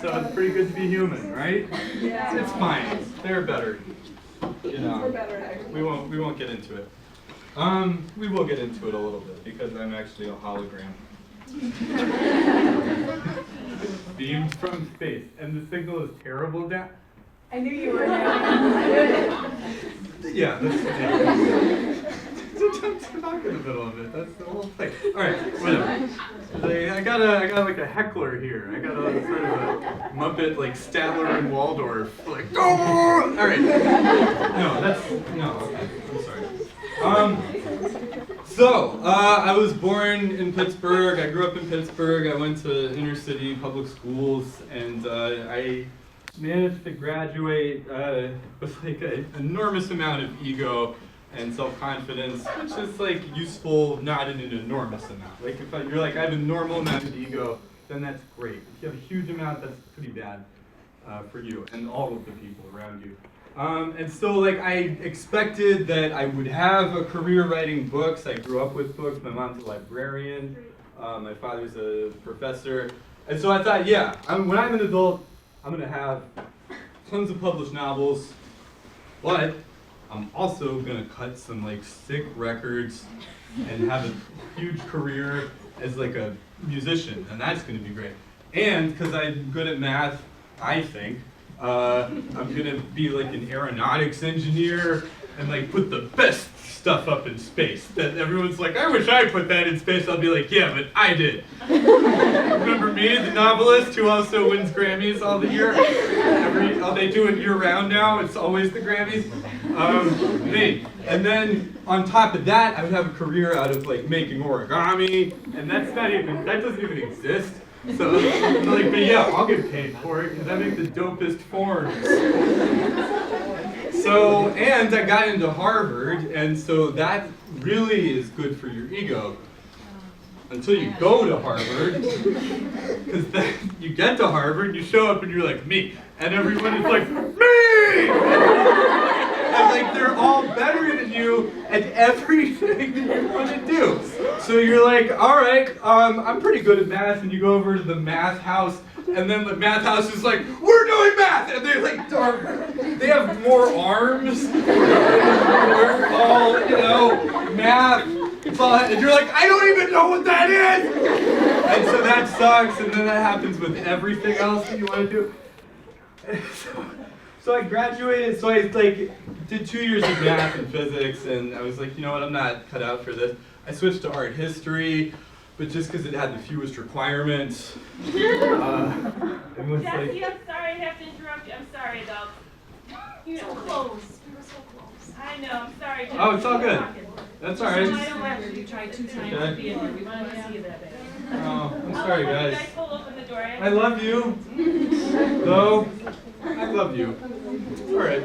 so it's pretty good to be human, right? Yeah. It's fine. They're better. You know, We're better, actually. we won't get into it. We will get into it a little bit because I'm actually a hologram. Beamed from space, and the signal is terrible now. I knew you were now. Yeah, that's don't talk in the middle of it. That's the whole thing. All right, whatever. I got like a heckler here. I got a sort of a Muppet like Statler and Waldorf. Like, oh! All right. No. Okay, I'm sorry. So I was born in Pittsburgh. I grew up in Pittsburgh. I went to inner city public schools, and I managed to graduate with like an enormous amount of ego and self-confidence, which is like useful, not in an enormous amount. Like if you're like, I have a normal amount of ego, then that's great. If you have a huge amount, that's pretty bad for you and all of the people around you. And so like I expected that I would have a career writing books. I grew up with books. My mom's a librarian. My father's a professor. And so I thought, yeah, when I'm an adult, I'm gonna have tons of published novels, but I'm also gonna cut some like sick records and have a huge career as like a musician, and that's gonna be great. And because I'm good at math, I think, I'm gonna be like an aeronautics engineer and like put the best stuff up in space that everyone's like, I wish I put that in space. I'll be like, yeah, but I did. Remember me, the novelist who also wins Grammys all the year? They do it year round now. It's always the Grammys. Me. And then on top of that, I would have a career out of like making origami, and that doesn't even exist. So I'm like, but yeah, I'll get paid for it because I make the dopest forms. So, and I got into Harvard, and so that really is good for your ego until you go to Harvard, because then you get to Harvard, you show up and you're like, me, and everyone is like, me! And like they're all better than you at everything that you want to do. So you're like, all right, I'm pretty good at math, and you go over to the math house, and then the math house is like, we're doing math, and they're like, they have more arms. We're all, math. And you're like, I don't even know what that is. And so that sucks, and then that happens with everything else that you want to do. So I graduated, so I did 2 years of math and physics, and I was like, you know what, I'm not cut out for this. I switched to art history, but just because it had the fewest requirements. Everyone's Jackie, like, I'm sorry I have to interrupt you. I'm sorry, though. You know, Close. We were so close. I know, I'm sorry. Jackie. Oh, it's all good. That's all right. I don't want you tried 2 times to be in here. We want to see you that bad. Oh, I'm sorry, guys. You guys pull open the door. I love you. Though, I love you. All right.